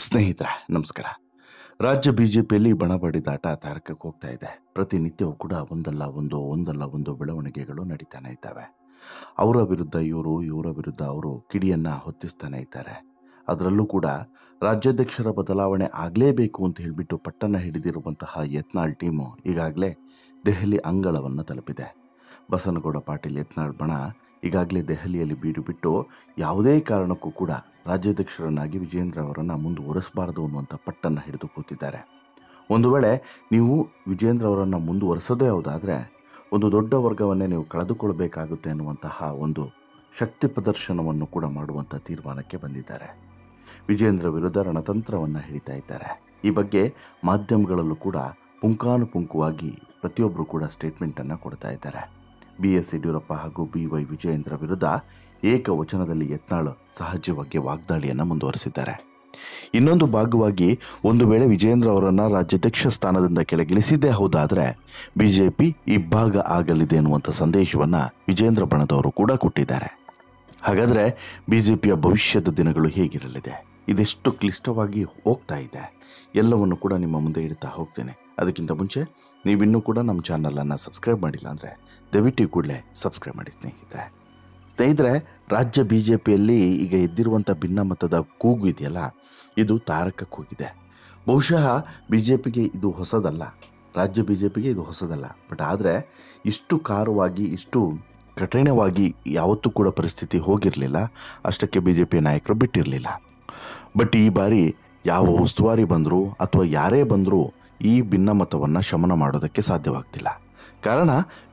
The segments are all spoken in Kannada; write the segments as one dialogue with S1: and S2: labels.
S1: ಸ್ನೇಹಿತರೆ ನಮಸ್ಕಾರ. ರಾಜ್ಯ ಬಿಜೆಪಿಯಲ್ಲಿ ಬಣ ಬಡಿದಾಟ ತಾರಕಕ್ಕೆ ಹೋಗ್ತಾ ಇದೆ. ಪ್ರತಿನಿತ್ಯವೂ ಕೂಡ ಒಂದಲ್ಲ ಒಂದು ಬೆಳವಣಿಗೆಗಳು ನಡೀತಾನೆ ಇದ್ದಾವೆ. ಅವರ ವಿರುದ್ಧ ಇವರು, ಇವರ ವಿರುದ್ಧ ಅವರು ಕಿಡಿಯನ್ನ ಹೊತ್ತಿಸ್ತಾನೆ ಇದ್ದಾರೆ. ಅದರಲ್ಲೂ ಕೂಡ ರಾಜ್ಯಾಧ್ಯಕ್ಷರ ಬದಲಾವಣೆ ಆಗಲೇಬೇಕು ಅಂತ ಹೇಳಿಬಿಟ್ಟು ಪಟ್ಟಣ ಹಿಡಿದಿರುವಂತಹ ಯತ್ನಾಳ್ ಟೀಮು ಈಗಾಗಲೇ ದೆಹಲಿ ಅಂಗಳವನ್ನು ತಲುಪಿದೆ. ಬಸನಗೌಡ ಪಾಟೀಲ್ ಯತ್ನಾಳ್ ಬಣ ಈಗಾಗಲೇ ದೆಹಲಿಯಲ್ಲಿ ಬೀಡು ಬಿಟ್ಟು ಯಾವುದೇ ಕಾರಣಕ್ಕೂ ಕೂಡ ರಾಜ್ಯಾಧ್ಯಕ್ಷರನ್ನಾಗಿ ವಿಜೇಂದ್ರ ಅವರನ್ನು ಮುಂದುವರಿಸಬಾರದು ಅನ್ನುವಂಥ ಪಟ್ಟನ್ನು ಹಿಡಿದು ಕೂತಿದ್ದಾರೆ. ಒಂದು ವೇಳೆ ನೀವು ವಿಜೇಂದ್ರ ಅವರನ್ನು ಮುಂದುವರಿಸೋದೇ ಹೌದಾದರೆ ಒಂದು ದೊಡ್ಡ ವರ್ಗವನ್ನೇ ನೀವು ಕಳೆದುಕೊಳ್ಬೇಕಾಗುತ್ತೆ ಅನ್ನುವಂತಹ ಒಂದು ಶಕ್ತಿ ಪ್ರದರ್ಶನವನ್ನು ಕೂಡ ಮಾಡುವಂಥ ತೀರ್ಮಾನಕ್ಕೆ ಬಂದಿದ್ದಾರೆ. ವಿಜೇಂದ್ರ ವಿರುದ್ಧ ರಣತಂತ್ರವನ್ನು ಹಿಡಿತಾ ಇದ್ದಾರೆ. ಈ ಬಗ್ಗೆ ಮಾಧ್ಯಮಗಳಲ್ಲೂ ಕೂಡ ಪುಂಖಾನುಪುಂಖವಾಗಿ ಪ್ರತಿಯೊಬ್ಬರು ಕೂಡ ಸ್ಟೇಟ್ಮೆಂಟನ್ನು ಕೊಡ್ತಾ ಇದ್ದಾರೆ. BS ಯಡಿಯೂರಪ್ಪ ಹಾಗೂ BY ವಿಜಯೇಂದ್ರ ವಿರುದ್ಧ ಏಕವಚನದಲ್ಲಿ ಯತ್ನಾಳ್ ಸಹಜವಾಗಿ ವಾಗ್ದಾಳಿಯನ್ನು ಮುಂದುವರಿಸಿದ್ದಾರೆ. ಇನ್ನೊಂದು ಭಾಗವಾಗಿ ಒಂದು ವೇಳೆ ವಿಜಯೇಂದ್ರ ಅವರನ್ನು ರಾಜ್ಯಾಧ್ಯಕ್ಷ ಸ್ಥಾನದಿಂದ ಕೆಳಗಿಳಿಸಿದ್ದೇ ಹೌದಾದರೆ ಬಿಜೆಪಿ ಇಬ್ಬಾಗ ಆಗಲಿದೆ ಎನ್ನುವಂಥ ಸಂದೇಶವನ್ನು ವಿಜೇಂದ್ರ ಬಣದವರು ಕೂಡ ಕೊಟ್ಟಿದ್ದಾರೆ. ಹಾಗಾದರೆ ಬಿಜೆಪಿಯ ಭವಿಷ್ಯದ ದಿನಗಳು ಹೇಗಿರಲಿದೆ? ಇದೆಷ್ಟು ಕ್ಲಿಷ್ಟವಾಗಿ ಹೋಗ್ತಾ ಇದೆ ಎಲ್ಲವನ್ನು ಕೂಡ ನಿಮ್ಮ ಮುಂದೆ ಇಡ್ತಾ ಹೋಗ್ತೇನೆ. ಅದಕ್ಕಿಂತ ಮುಂಚೆ ನೀವಿನ್ನೂ ಕೂಡ ನಮ್ಮ ಚಾನಲನ್ನು ಸಬ್ಸ್ಕ್ರೈಬ್ ಮಾಡಿಲ್ಲ ಅಂದರೆ ದಯವಿಟ್ಟು ಕೂಡಲೇ ಸಬ್ಸ್ಕ್ರೈಬ್ ಮಾಡಿ ಸ್ನೇಹಿತರೆ. ರಾಜ್ಯ ಬಿಜೆಪಿಯಲ್ಲಿ ಈಗ ಎದ್ದಿರುವಂಥ ಭಿನ್ನಮತದ ಕೂಗು ಇದೆಯಲ್ಲ, ಇದು ತಾರಕಕ್ಕೆ ಹೋಗಿದೆ. ಬಹುಶಃ ಬಿಜೆಪಿಗೆ ಇದು ಹೊಸದಲ್ಲ, ರಾಜ್ಯ ಬಿಜೆಪಿಗೆ ಇದು ಹೊಸದಲ್ಲ. ಬಟ್ ಆದರೆ ಇಷ್ಟು ಖಾರವಾಗಿ, ಇಷ್ಟು ಕಠಿಣವಾಗಿ ಯಾವತ್ತೂ ಕೂಡ ಪರಿಸ್ಥಿತಿ ಹೋಗಿರಲಿಲ್ಲ. ಅಷ್ಟಕ್ಕೆ ಬಿಜೆಪಿ ನಾಯಕರು ಬಿಟ್ಟಿರಲಿಲ್ಲ. ಬಟ್ ಈ ಬಾರಿ ಯಾವ ಉಸ್ತುವಾರಿ ಬಂದರೂ ಅಥವಾ ಯಾರೇ ಬಂದರೂ ಈ ಭಿನ್ನಮತವನ್ನು ಶಮನ ಮಾಡೋದಕ್ಕೆ ಸಾಧ್ಯವಾಗ್ತಿಲ್ಲ. ಕಾರಣ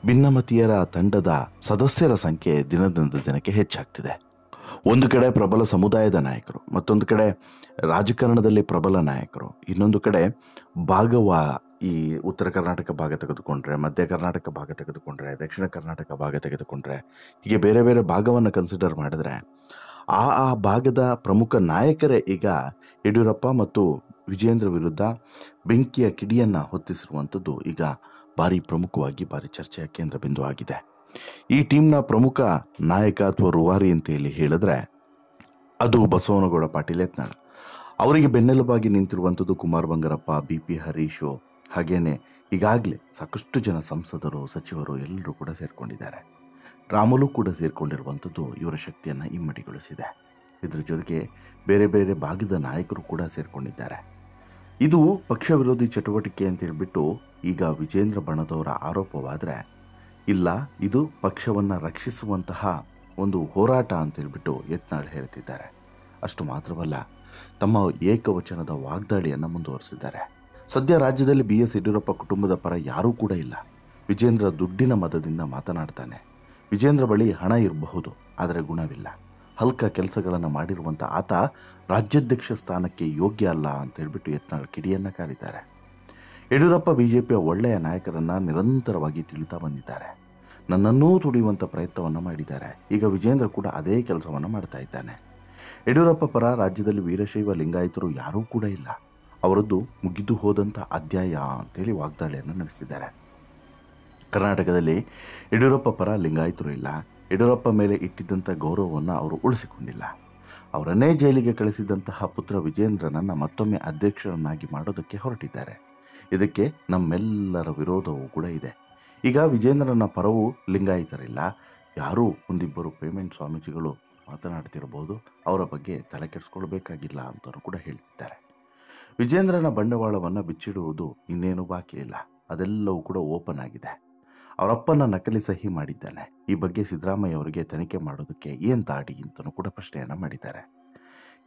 S1: ಭಿನ್ನಮತೀಯರ ತಂಡದ ಸದಸ್ಯರ ಸಂಖ್ಯೆ ದಿನದಿಂದ ದಿನಕ್ಕೆ ಹೆಚ್ಚಾಗ್ತಿದೆ. ಒಂದು ಕಡೆ ಪ್ರಬಲ ಸಮುದಾಯದ ನಾಯಕರು, ಮತ್ತೊಂದು ಕಡೆ ರಾಜಕಾರಣದಲ್ಲಿ ಪ್ರಬಲ ನಾಯಕರು, ಇನ್ನೊಂದು ಕಡೆ ಈ ಉತ್ತರ ಕರ್ನಾಟಕ ಭಾಗ ತೆಗೆದುಕೊಂಡ್ರೆ, ಮಧ್ಯ ಕರ್ನಾಟಕ ಭಾಗ ತೆಗೆದುಕೊಂಡ್ರೆ, ದಕ್ಷಿಣ ಕರ್ನಾಟಕ ಭಾಗ ತೆಗೆದುಕೊಂಡ್ರೆ, ಹೀಗೆ ಬೇರೆ ಬೇರೆ ಭಾಗವನ್ನು ಕನ್ಸಿಡರ್ ಮಾಡಿದ್ರೆ ಆ ಭಾಗದ ಪ್ರಮುಖ ನಾಯಕರೇ ಈಗ ಯಡಿಯೂರಪ್ಪ ಮತ್ತು ವಿಜೇಂದ್ರ ವಿರುದ್ಧ ಬೆಂಕಿಯ ಕಿಡಿಯನ್ನು ಹೊತ್ತಿಸಿರುವಂಥದ್ದು ಈಗ ಭಾರಿ ಪ್ರಮುಖವಾಗಿ ಭಾರಿ ಚರ್ಚೆಯ ಕೇಂದ್ರ ಬಿಂದು ಆಗಿದೆ. ಈ ಟೀಮ್ನ ಪ್ರಮುಖ ನಾಯಕ ಅಥವಾ ರೂವಾರಿ ಅಂತೇಳಿ ಹೇಳಿದ್ರೆ ಅದು ಬಸವನಗೌಡ ಪಾಟೀಲ್ ಯತ್ನಾಳ್. ಅವರಿಗೆ ಬೆನ್ನೆಲುಬಾಗಿ ನಿಂತಿರುವಂಥದ್ದು ಕುಮಾರ್ ಬಂಗಾರಪ್ಪ, BP ಹರೀಶು, ಹಾಗೇನೆ ಈಗಾಗಲೇ ಸಾಕಷ್ಟು ಜನ ಸಂಸದರು, ಸಚಿವರು ಎಲ್ಲರೂ ಕೂಡ ಸೇರಿಕೊಂಡಿದ್ದಾರೆ. ರಾಮುಲು ಕೂಡ ಸೇರಿಕೊಂಡಿರುವಂಥದ್ದು ಇವರ ಶಕ್ತಿಯನ್ನು ಇಮ್ಮಡಿಗೊಳಿಸಿದೆ. ಇದರ ಜೊತೆಗೆ ಬೇರೆ ಬೇರೆ ಭಾಗದ ನಾಯಕರು ಕೂಡ ಸೇರಿಕೊಂಡಿದ್ದಾರೆ. ಇದು ಪಕ್ಷ ವಿರೋಧಿ ಚಟುವಟಿಕೆ ಅಂತ ಹೇಳ್ಬಿಟ್ಟು ಈಗ ವಿಜೇಂದ್ರ ಬಣದವರ ಆರೋಪವಾದರೆ, ಇಲ್ಲ, ಇದು ಪಕ್ಷವನ್ನು ರಕ್ಷಿಸುವಂತಹ ಒಂದು ಹೋರಾಟ ಅಂತ ಹೇಳ್ಬಿಟ್ಟು ಯತ್ನಾಳ್ ಹೇಳ್ತಿದ್ದಾರೆ. ಅಷ್ಟು ಮಾತ್ರವಲ್ಲ, ತಮ್ಮ ಏಕವಚನದ ವಾಗ್ದಾಳಿಯನ್ನು ಮುಂದುವರಿಸಿದ್ದಾರೆ. ಸದ್ಯ ರಾಜ್ಯದಲ್ಲಿ BS ಯಡಿಯೂರಪ್ಪ ಕುಟುಂಬದ ಪರ ಯಾರೂ ಕೂಡ ಇಲ್ಲ. ವಿಜೇಂದ್ರ ದುಡ್ಡಿನ ಮದದಿಂದ ಮಾತನಾಡ್ತಾನೆ. ವಿಜೇಂದ್ರ ಬಳಿ ಹಣ ಇರಬಹುದು, ಆದರೆ ಗುಣವಿಲ್ಲ. ಹಲ್ಕ ಕೆಲಸಗಳನ್ನು ಮಾಡಿರುವಂಥ ಆತ ರಾಜ್ಯಾಧ್ಯಕ್ಷ ಸ್ಥಾನಕ್ಕೆ ಯೋಗ್ಯ ಅಲ್ಲ ಅಂತ ಹೇಳ್ಬಿಟ್ಟು ಯತ್ನಾಳ್ ಕಿಡಿಯನ್ನು ಕಾರಿದ್ದಾರೆ. ಯಡಿಯೂರಪ್ಪ ಬಿಜೆಪಿಯ ಒಳ್ಳೆಯ ನಾಯಕರನ್ನು ನಿರಂತರವಾಗಿ ತಿಳಿತಾ ಬಂದಿದ್ದಾರೆ. ನನ್ನನ್ನೂ ತುಡಿಯುವಂಥ ಪ್ರಯತ್ನವನ್ನು ಮಾಡಿದ್ದಾರೆ. ಈಗ ವಿಜೇಂದ್ರ ಕೂಡ ಅದೇ ಕೆಲಸವನ್ನು ಮಾಡ್ತಾ ಇದ್ದಾನೆ. ಯಡಿಯೂರಪ್ಪ ಪರ ರಾಜ್ಯದಲ್ಲಿ ವೀರಶೈವ ಲಿಂಗಾಯತರು ಯಾರೂ ಕೂಡ ಇಲ್ಲ. ಅವರದ್ದು ಮುಗಿದು ಹೋದಂಥ ಅಧ್ಯಾಯ ಅಂತೇಳಿ ವಾಗ್ದಾಳಿಯನ್ನು ನಡೆಸಿದ್ದಾರೆ. ಕರ್ನಾಟಕದಲ್ಲಿ ಯಡಿಯೂರಪ್ಪ ಪರ ಲಿಂಗಾಯತರು ಇಲ್ಲ. ಯಡಿಯೂರಪ್ಪ ಮೇಲೆ ಇಟ್ಟಿದ್ದಂಥ ಗೌರವವನ್ನು ಅವರು ಉಳಿಸಿಕೊಂಡಿಲ್ಲ. ಅವರನ್ನೇ ಜೈಲಿಗೆ ಕಳಿಸಿದಂತಹ ಪುತ್ರ ವಿಜೇಂದ್ರನನ್ನು ಮತ್ತೊಮ್ಮೆ ಅಧ್ಯಕ್ಷರನ್ನಾಗಿ ಮಾಡೋದಕ್ಕೆ ಹೊರಟಿದ್ದಾರೆ. ಇದಕ್ಕೆ ನಮ್ಮೆಲ್ಲರ ವಿರೋಧವೂ ಕೂಡ ಇದೆ. ಈಗ ವಿಜೇಂದ್ರನ ಪರವೂ ಲಿಂಗಾಯತರಿಲ್ಲ. ಯಾರೂ ಒಂದಿಬ್ಬರು ಪೇಮೆಂಟ್ ಸ್ವಾಮೀಜಿಗಳು ಮಾತನಾಡ್ತಿರಬಹುದು, ಅವರ ಬಗ್ಗೆ ತಲೆ ಕೆಡಿಸ್ಕೊಳ್ಬೇಕಾಗಿಲ್ಲ ಅಂತಲೂ ಕೂಡ ಹೇಳ್ತಿದ್ದಾರೆ. ವಿಜೇಂದ್ರನ ಬಂಡವಾಳವನ್ನು ಬಿಚ್ಚಿಡುವುದು ಇನ್ನೇನು ಬಾಕಿ ಇಲ್ಲ. ಅದೆಲ್ಲವೂ ಕೂಡ ಓಪನ್ ಆಗಿದೆ. ಅವರಪ್ಪನ ನಕಲಿ ಸಹಿ ಮಾಡಿದ್ದಾನೆ. ಈ ಬಗ್ಗೆ ಸಿದ್ದರಾಮಯ್ಯ ಅವರಿಗೆ ತನಿಖೆ ಮಾಡೋದಕ್ಕೆ ಏನು ದಾಡಿ ಅಂತಲೂ ಕೂಡ ಪ್ರಶ್ನೆಯನ್ನು ಮಾಡಿದ್ದಾರೆ.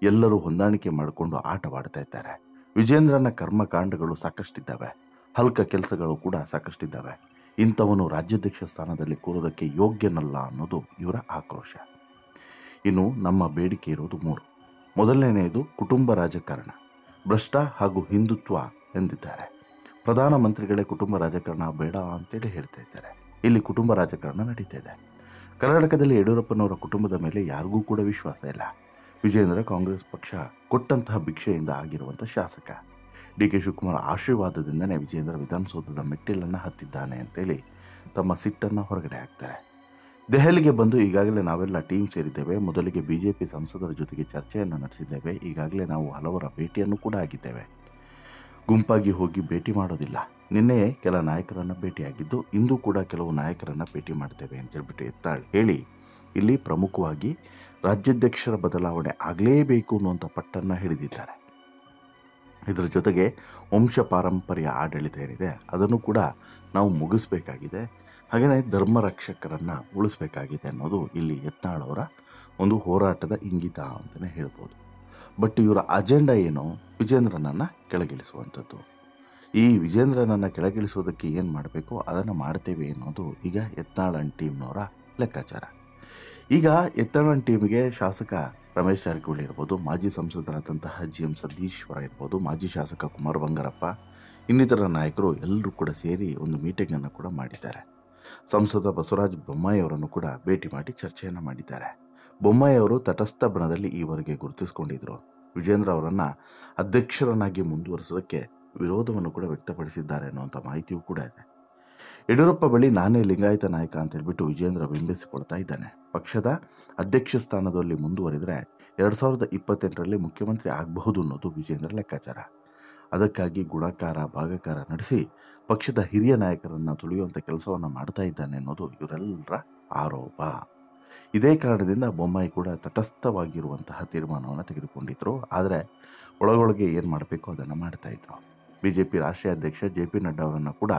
S1: ಎಲ್ಲರೂ ಹೊಂದಾಣಿಕೆ ಮಾಡಿಕೊಂಡು ಆಟವಾಡ್ತಾ ಇದ್ದಾರೆ. ವಿಜೇಂದ್ರನ ಕರ್ಮಕಾಂಡಗಳು ಸಾಕಷ್ಟಿದ್ದಾವೆ, ಹಲ್ಕ ಕೆಲಸಗಳು ಕೂಡ ಸಾಕಷ್ಟಿದ್ದಾವೆ. ಇಂಥವನು ರಾಜ್ಯಾಧ್ಯಕ್ಷ ಸ್ಥಾನದಲ್ಲಿ ಕೂರೋದಕ್ಕೆ ಯೋಗ್ಯನಲ್ಲ ಅನ್ನೋದು ಇವರ ಆಕ್ರೋಶ. ಇನ್ನು ನಮ್ಮ ಬೇಡಿಕೆ ಇರೋದು 3. ಮೊದಲನೆಯದು ಕುಟುಂಬ ರಾಜಕಾರಣ, ಭ್ರಷ್ಟ ಹಾಗೂ ಹಿಂದುತ್ವ ಎಂದಿದ್ದಾರೆ. ಪ್ರಧಾನಮಂತ್ರಿಗಳೇ ಕುಟುಂಬ ರಾಜಕಾರಣ ಬೇಡ ಅಂತೇಳಿ ಹೇಳ್ತಾ ಇದ್ದಾರೆ. ಇಲ್ಲಿ ಕುಟುಂಬ ರಾಜಕಾರಣ ನಡೀತಾ ಇದೆ. ಕರ್ನಾಟಕದಲ್ಲಿ ಯಡಿಯೂರಪ್ಪನವರ ಕುಟುಂಬದ ಮೇಲೆ ಯಾರಿಗೂ ಕೂಡ ವಿಶ್ವಾಸ ಇಲ್ಲ. ವಿಜೇಂದ್ರ ಕಾಂಗ್ರೆಸ್ ಪಕ್ಷ ಕೊಟ್ಟಂತಹ ಭಿಕ್ಷೆಯಿಂದ ಆಗಿರುವಂಥ ಶಾಸಕ. DK ಶಿವಕುಮಾರ್ ಆಶೀರ್ವಾದದಿಂದನೇ ವಿಜೇಂದ್ರ ವಿಧಾನಸೌಧದ ಮೆಟ್ಟಿಲನ್ನು ಹತ್ತಿದ್ದಾನೆ ಅಂತೇಳಿ ತಮ್ಮ ಸಿಟ್ಟನ್ನು ಹೊರಗಡೆ ಹಾಕ್ತಾರೆ. ದೆಹಲಿಗೆ ಬಂದು ಈಗಾಗಲೇ ನಾವೆಲ್ಲ ಟೀಮ್ ಸೇರಿದ್ದೇವೆ. ಮೊದಲಿಗೆ ಬಿಜೆಪಿ ಸಂಸದರ ಜೊತೆಗೆ ಚರ್ಚೆಯನ್ನು ನಡೆಸಿದ್ದೇವೆ. ಈಗಾಗಲೇ ನಾವು ಹಲವರ ಭೇಟಿಯನ್ನು ಕೂಡ ಆಗಿದ್ದೇವೆ. ಗುಂಪಾಗಿ ಹೋಗಿ ಭೇಟಿ ಮಾಡೋದಿಲ್ಲ. ನಿನ್ನೆಯೇ ಕೆಲ ನಾಯಕರನ್ನು ಭೇಟಿಯಾಗಿದ್ದು, ಇಂದು ಕೂಡ ಕೆಲವು ನಾಯಕರನ್ನು ಭೇಟಿ ಮಾಡ್ತೇವೆ ಅಂತ ಹೇಳ್ಬಿಟ್ಟು ಎತ್ತಾಳ್ ಹೇಳಿ, ಇಲ್ಲಿ ಪ್ರಮುಖವಾಗಿ ರಾಜ್ಯಾಧ್ಯಕ್ಷರ ಬದಲಾವಣೆ ಆಗಲೇಬೇಕು ಅನ್ನುವಂಥ ಪಟ್ಟನ್ನು ಹಿಡಿದಿದ್ದಾರೆ. ಇದರ ಜೊತೆಗೆ ವಂಶ ಪಾರಂಪರ್ಯ ಆಡಳಿತ ಏನಿದೆ ಅದನ್ನು ಕೂಡ ನಾವು ಮುಗಿಸ್ಬೇಕಾಗಿದೆ. ಹಾಗೆಯೇ ಧರ್ಮ ರಕ್ಷಕರನ್ನು ಉಳಿಸ್ಬೇಕಾಗಿದೆ ಅನ್ನೋದು ಇಲ್ಲಿ ಯತ್ನಾಳ್ ಅವರ ಒಂದು ಹೋರಾಟದ ಇಂಗಿತ ಅಂತಲೇ ಹೇಳ್ಬೋದು. ಬಟ್ ಇವರ ಅಜೆಂಡಾ ಏನು? ವಿಜೇಂದ್ರನನ್ನು ಕೆಳಗಿಳಿಸುವಂಥದ್ದು. ಈ ವಿಜೇಂದ್ರನನ್ನು ಕೆಳಗಿಳಿಸೋದಕ್ಕೆ ಏನು ಮಾಡಬೇಕು ಅದನ್ನು ಮಾಡ್ತೇವೆ ಅನ್ನೋದು ಈಗ ಯತ್ನಾಳ್ ಅಂಡ್ ಟೀಮ್ನವರ ಲೆಕ್ಕಾಚಾರ. ಈಗ ಯತ್ನಾಳ್ ಟೀಮಿಗೆ ಶಾಸಕ ರಮೇಶ್ ಜಾರಕಿಹೊಳಿ ಇರ್ಬೋದು, ಮಾಜಿ ಸಂಸದರಾದಂತಹ GM ಸತೀಶ್ವರ ಇರ್ಬೋದು, ಮಾಜಿ ಶಾಸಕ ಕುಮಾರ್ ಬಂಗಾರಪ್ಪ, ಇನ್ನಿತರ ನಾಯಕರು ಎಲ್ಲರೂ ಕೂಡ ಸೇರಿ ಒಂದು ಮೀಟಿಂಗನ್ನು ಕೂಡ ಮಾಡಿದ್ದಾರೆ. ಸಂಸದ ಬಸವರಾಜ ಬೊಮ್ಮಾಯಿ ಅವರನ್ನು ಕೂಡ ಭೇಟಿ ಮಾಡಿ ಚರ್ಚೆಯನ್ನು ಮಾಡಿದ್ದಾರೆ. ಬೊಮ್ಮಾಯಿ ಅವರು ತಟಸ್ಥ ಬಣದಲ್ಲಿ ಈವರೆಗೆ ಗುರುತಿಸಿಕೊಂಡಿದ್ದರು. ವಿಜೇಂದ್ರ ಅವರನ್ನು ಅಧ್ಯಕ್ಷರನ್ನಾಗಿ ಮುಂದುವರಿಸೋದಕ್ಕೆ ವಿರೋಧವನ್ನು ಕೂಡ ವ್ಯಕ್ತಪಡಿಸಿದ್ದಾರೆ ಅನ್ನುವಂಥ ಮಾಹಿತಿಯೂ ಕೂಡ ಇದೆ. ಯಡಿಯೂರಪ್ಪ ಬಳಿ ನಾನೇ ಲಿಂಗಾಯತ ನಾಯಕ ಅಂತ ಹೇಳ್ಬಿಟ್ಟು ವಿಜೇಂದ್ರ ಬಿಂಬಿಸಿಕೊಳ್ತಾ ಇದ್ದಾನೆ. ಪಕ್ಷದ ಅಧ್ಯಕ್ಷ ಸ್ಥಾನದಲ್ಲಿ ಮುಂದುವರಿದರೆ 2028ರಲ್ಲಿ ಮುಖ್ಯಮಂತ್ರಿ ಆಗಬಹುದು ಅನ್ನೋದು ವಿಜೇಂದ್ರ ಲೆಕ್ಕಾಚಾರ. ಅದಕ್ಕಾಗಿ ಗುಣಾಕಾರ ಭಾಗಾಕಾರ ನಡೆಸಿ ಪಕ್ಷದ ಹಿರಿಯ ನಾಯಕರನ್ನು ತುಳಿಯುವಂಥ ಕೆಲಸವನ್ನು ಮಾಡ್ತಾ ಇದ್ದಾನೆ ಅನ್ನೋದು ಇವರೆಲ್ಲರ ಆರೋಪ. ಇದೇ ಕಾರಣದಿಂದ ಬೊಮ್ಮಾಯಿ ಕೂಡ ತಟಸ್ಥವಾಗಿರುವಂತಹ ತೀರ್ಮಾನವನ್ನು ತೆಗೆದುಕೊಂಡಿದ್ರು. ಆದರೆ ಒಳಗೊಳಗೆ ಏನು ಮಾಡಬೇಕು ಅದನ್ನು ಮಾಡ್ತಾ ಇದ್ರು. BJP ರಾಷ್ಟ್ರೀಯ ಅಧ್ಯಕ್ಷ JP ನಡ್ಡಾ ಅವರನ್ನು ಕೂಡ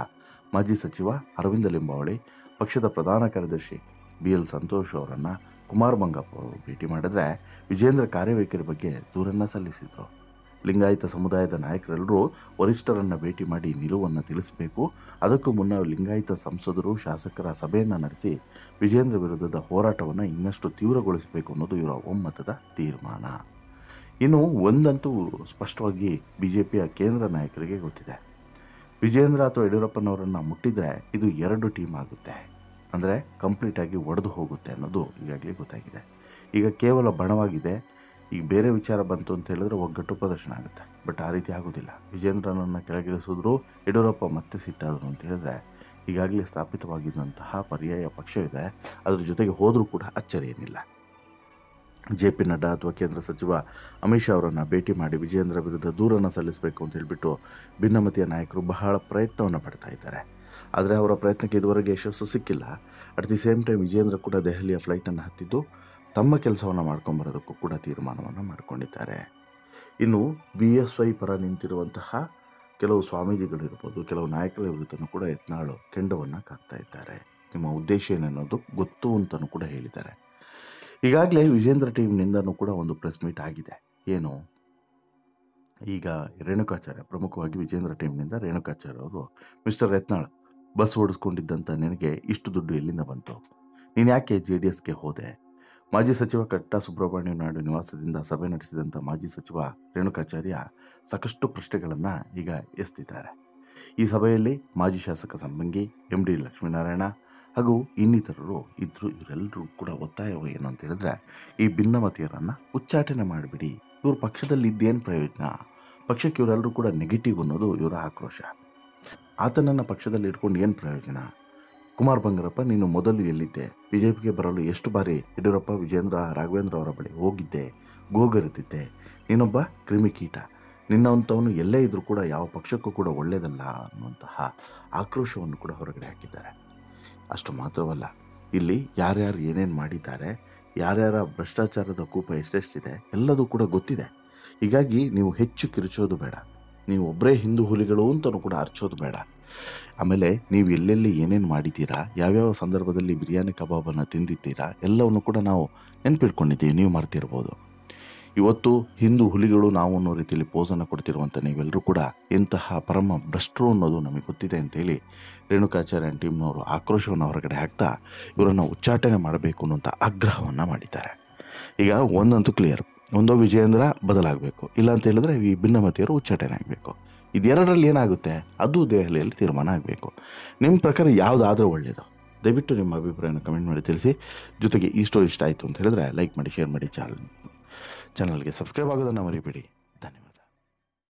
S1: ಮಾಜಿ ಸಚಿವ ಅರವಿಂದ ಲಿಂಬಾವಳಿ, ಪಕ್ಷದ ಪ್ರಧಾನ ಕಾರ್ಯದರ್ಶಿ BL ಸಂತೋಷ್ ಅವರನ್ನು ಕುಮಾರ್ ಬಂಗಾರಪ್ಪ ಅವರು ಭೇಟಿ ಮಾಡಿದ್ರೆ ವಿಜೇಂದ್ರ ಕಾರ್ಯವೈಖರಿ ಬಗ್ಗೆ ದೂರನ್ನು ಸಲ್ಲಿಸಿದರು. ಲಿಂಗಾಯತ ಸಮುದಾಯದ ನಾಯಕರೆಲ್ಲರೂ ವರಿಷ್ಠರನ್ನು ಭೇಟಿ ಮಾಡಿ ನಿಲುವನ್ನು ತಿಳಿಸಬೇಕು. ಅದಕ್ಕೂ ಮುನ್ನ ಲಿಂಗಾಯತ ಸಂಸದರು ಶಾಸಕರ ಸಭೆಯನ್ನು ನಡೆಸಿ ವಿಜೇಂದ್ರ ವಿರುದ್ಧದ ಹೋರಾಟವನ್ನು ಇನ್ನಷ್ಟು ತೀವ್ರಗೊಳಿಸಬೇಕು ಅನ್ನೋದು ಇವರ ಒಮ್ಮತದ ತೀರ್ಮಾನ. ಇನ್ನು ಒಂದಂತೂ ಸ್ಪಷ್ಟವಾಗಿ BJPಯ ಕೇಂದ್ರ ನಾಯಕರಿಗೆ ಗೊತ್ತಿದೆ. ವಿಜೇಂದ್ರ ಅಥವಾ ಯಡಿಯೂರಪ್ಪನವರನ್ನು ಮುಟ್ಟಿದರೆ ಇದು 2 ಟೀಮ್ ಆಗುತ್ತೆ, ಅಂದರೆ ಕಂಪ್ಲೀಟಾಗಿ ಒಡೆದು ಹೋಗುತ್ತೆ ಅನ್ನೋದು ಈಗಾಗಲೇ ಗೊತ್ತಾಗಿದೆ. ಈಗ ಕೇವಲ ಬಣವಾಗಿದೆ. ಈಗ ಬೇರೆ ವಿಚಾರ ಬಂತು ಅಂತ ಹೇಳಿದ್ರೆ ಒಗ್ಗಟ್ಟು ಪ್ರದರ್ಶನ ಆಗುತ್ತೆ. ಬಟ್ ಆ ರೀತಿ ಆಗೋದಿಲ್ಲ. ವಿಜೇಂದ್ರನನ್ನು ಕೆಳಗಿಳಿಸಿದ್ರು, ಯಡಿಯೂರಪ್ಪ ಮತ್ತೆ ಸಿಟ್ಟಾದರು ಅಂತ ಹೇಳಿದ್ರೆ ಈಗಾಗಲೇ ಸ್ಥಾಪಿತವಾಗಿದ್ದಂತಹ ಪರ್ಯಾಯ ಪಕ್ಷವಿದೆ. ಅದ್ರ ಜೊತೆಗೆ ಹೋದರೂ ಕೂಡ ಅಚ್ಚರಿ ಏನಿಲ್ಲ. JP ನಡ್ಡಾ ಅಥವಾ ಕೇಂದ್ರ ಸಚಿವ ಅಮಿತ್ ಶಾ ಅವರನ್ನು ಭೇಟಿ ಮಾಡಿ ವಿಜೇಂದ್ರ ವಿರುದ್ಧ ದೂರನ್ನು ಸಲ್ಲಿಸಬೇಕು ಅಂತ ಹೇಳಿಬಿಟ್ಟು ಭಿನ್ನಮತೀಯ ನಾಯಕರು ಬಹಳ ಪ್ರಯತ್ನವನ್ನು ಪಡ್ತಾ ಇದ್ದಾರೆ. ಆದರೆ ಅವರ ಪ್ರಯತ್ನಕ್ಕೆ ಇದುವರೆಗೆ ಯಶಸ್ಸು ಸಿಕ್ಕಿಲ್ಲ. At the same time Vijendra ಕೂಡ ದೆಹಲಿಯ ಫ್ಲೈಟನ್ನು ಹತ್ತಿದ್ದು ತಮ್ಮ ಕೆಲಸವನ್ನು ಮಾಡ್ಕೊಂಬರೋದಕ್ಕೂ ಕೂಡ ತೀರ್ಮಾನವನ್ನು ಮಾಡಿಕೊಂಡಿದ್ದಾರೆ. ಇನ್ನು BSY ಪರ ನಿಂತಿರುವಂತಹ ಕೆಲವು ಸ್ವಾಮೀಜಿಗಳಿರ್ಬೋದು, ಕೆಲವು ನಾಯಕರ ವಿರುದ್ಧನೂ ಕೂಡ ಯತ್ನಾಳ್ ಕೆಂಡವನ್ನು ಕಾಡ್ತಾ ಇದ್ದಾರೆ. ನಿಮ್ಮ ಉದ್ದೇಶ ಏನೆನ್ನೋದು ಗೊತ್ತು ಅಂತಲೂ ಕೂಡ ಹೇಳಿದ್ದಾರೆ. ಈಗಾಗಲೇ ವಿಜೇಂದ್ರ ಟೀಮ್ನಿಂದನೂ ಕೂಡ ಒಂದು ಪ್ರೆಸ್ ಮೀಟ್ ಆಗಿದೆ. ಏನು, ಈಗ ರೇಣುಕಾಚಾರ್ಯ, ಪ್ರಮುಖವಾಗಿ ವಿಜೇಂದ್ರ ಟೀಮ್ನಿಂದ ರೇಣುಕಾಚಾರ್ಯ ಅವರು, ಮಿಸ್ಟರ್ ಯತ್ನಾಳ್, ಬಸ್ ಓಡಿಸ್ಕೊಂಡಿದ್ದಂಥ ನಿನಗೆ ಇಷ್ಟು ದುಡ್ಡು ಎಲ್ಲಿಂದ ಬಂತು? ನೀನು ಯಾಕೆ JDSಗೆ ಹೋದೆ? ಮಾಜಿ ಸಚಿವ ಕಟ್ಟಾ ಸುಬ್ರಹ್ಮಣ್ಯ ನಾಯ್ಡು ನಿವಾಸದಿಂದ ಸಭೆ ನಡೆಸಿದಂಥ ಮಾಜಿ ಸಚಿವ ರೇಣುಕಾಚಾರ್ಯ ಸಾಕಷ್ಟು ಪ್ರಶ್ನೆಗಳನ್ನು ಈಗ ಎಸ್ತಿದ್ದಾರೆ. ಈ ಸಭೆಯಲ್ಲಿ ಮಾಜಿ ಶಾಸಕ ಸಂಬಂಗಿ MD ಲಕ್ಷ್ಮೀನಾರಾಯಣ ಹಾಗೂ ಇನ್ನಿತರರು ಇದ್ದರು. ಇವರೆಲ್ಲರೂ ಕೂಡ ಒತ್ತಾಯ ಏನು ಅಂತ ಹೇಳಿದ್ರೆ, ಈ ಭಿನ್ನಮತೀಯರನ್ನು ಉಚ್ಚಾಟನೆ ಮಾಡಿಬಿಡಿ. ಇವ್ರ ಪಕ್ಷದಲ್ಲಿ ಇದ್ದೇನು ಪ್ರಯೋಜನ? ಪಕ್ಷಕ್ಕೆ ಇವರೆಲ್ಲರೂ ಕೂಡ ನೆಗೆಟಿವ್ ಅನ್ನೋದು ಇವರ ಆಕ್ರೋಶ. ಆತನನ್ನು ಪಕ್ಷದಲ್ಲಿ ಇಟ್ಕೊಂಡು ಏನು ಪ್ರಯೋಜನ? ಕುಮಾರ್ ಬಂಗಾರಪ್ಪ, ನೀನು ಮೊದಲು ಎಲ್ಲಿದ್ದೆ? BJPಗೆ ಬರಲು ಎಷ್ಟು ಬಾರಿ ಯಡಿಯೂರಪ್ಪ, ವಿಜೇಂದ್ರ, ರಾಘವೇಂದ್ರ ಅವರ ಬಳಿ ಹೋಗಿದ್ದೆ, ಗೋಗರಿತಿದ್ದೆ. ನೀನೊಬ್ಬ ಕ್ರಿಮಿಕೀಟ. ನಿನ್ನಂಥವನು ಎಲ್ಲೇ ಇದ್ದರೂ ಕೂಡ ಯಾವ ಪಕ್ಷಕ್ಕೂ ಕೂಡ ಒಳ್ಳೆಯದಲ್ಲ ಅನ್ನುವಂತಹ ಆಕ್ರೋಶವನ್ನು ಕೂಡ ಹೊರಗಡೆ ಹಾಕಿದ್ದಾರೆ. ಅಷ್ಟು ಮಾತ್ರವಲ್ಲ, ಇಲ್ಲಿ ಯಾರ್ಯಾರು ಏನೇನು ಮಾಡಿದ್ದಾರೆ, ಯಾರ್ಯಾರ ಭ್ರಷ್ಟಾಚಾರದ ಕೂಪ ಎಷ್ಟೆಷ್ಟಿದೆ ಎಲ್ಲದೂ ಕೂಡ ಗೊತ್ತಿದೆ. ಹೀಗಾಗಿ ನೀವು ಹೆಚ್ಚು ಕಿರುಚೋದು ಬೇಡ. ನೀವು ಒಬ್ಬರೇ ಹಿಂದೂ ಹುಲಿಗಳು ಅಂತಲೂ ಕೂಡ ಅರ್ಚೋದು ಬೇಡ. ಆಮೇಲೆ ನೀವು ಎಲ್ಲೆಲ್ಲಿ ಏನೇನು ಮಾಡಿದ್ದೀರಾ, ಯಾವ್ಯಾವ ಸಂದರ್ಭದಲ್ಲಿ ಬಿರಿಯಾನಿ ಕಬಾಬನ್ನು ತಿಂದಿದ್ದೀರಾ ಎಲ್ಲವನ್ನು ಕೂಡ ನಾವು ನೆನಪಿಟ್ಕೊಂಡಿದ್ದೀವಿ. ನೀವು ಮರ್ತಿರ್ಬೋದು. ಇವತ್ತು ಹಿಂದೂ ಹುಲಿಗಳು ನಾವು ಅನ್ನೋ ರೀತಿಯಲ್ಲಿ ಪೋಸನ್ನು ಕೊಡ್ತಿರುವಂಥ ನೀವೆಲ್ಲರೂ ಕೂಡ ಎಂತಹ ಪರಮ ಭ್ರಷ್ಟರು ಅನ್ನೋದು ನಮಗೆ ಗೊತ್ತಿದೆ ಅಂತೇಳಿ ರೇಣುಕಾಚಾರ್ಯ ಟೀಮ್ನವರು ಆಕ್ರೋಶವನ್ನು ಹೊರಗಡೆ ಹಾಕ್ತಾ ಇವರನ್ನು ಉಚ್ಚಾಟನೆ ಮಾಡಬೇಕು ಅನ್ನೋಂಥ ಆಗ್ರಹವನ್ನು ಮಾಡಿದ್ದಾರೆ. ಈಗ ಒಂದಂತೂ ಕ್ಲಿಯರ್, ಒಂದೋ ವಿಜೇಂದ್ರ ಬದಲಾಗಬೇಕು, ಇಲ್ಲ ಅಂತ ಹೇಳಿದ್ರೆ ಈ ಭಿನ್ನಮತೀಯರು ಉಚ್ಚಾಟನೆ ಆಗಬೇಕು. ಇದೆರಡರಲ್ಲಿ ಏನಾಗುತ್ತೆ ಅದು ದೆಹಲಿಯಲ್ಲಿ ತೀರ್ಮಾನ ಆಗಬೇಕು. ನಿಮ್ಮ ಪ್ರಕಾರ ಯಾವುದಾದ್ರೂ ಒಳ್ಳೆಯದು? ದಯವಿಟ್ಟು ನಿಮ್ಮ ಅಭಿಪ್ರಾಯನ ಕಮೆಂಟ್ ಮಾಡಿ ತಿಳಿಸಿ. ಜೊತೆಗೆ ಈ ಸ್ಟೋರಿ ಇಷ್ಟ ಆಯಿತು ಅಂತ ಹೇಳಿದ್ರೆ ಲೈಕ್ ಮಾಡಿ, ಶೇರ್ ಮಾಡಿ, ಚಾನಲ್ಗೆ ಸಬ್ಸ್ಕ್ರೈಬ್ ಆಗೋದನ್ನು ಮರಿಬೇಡಿ.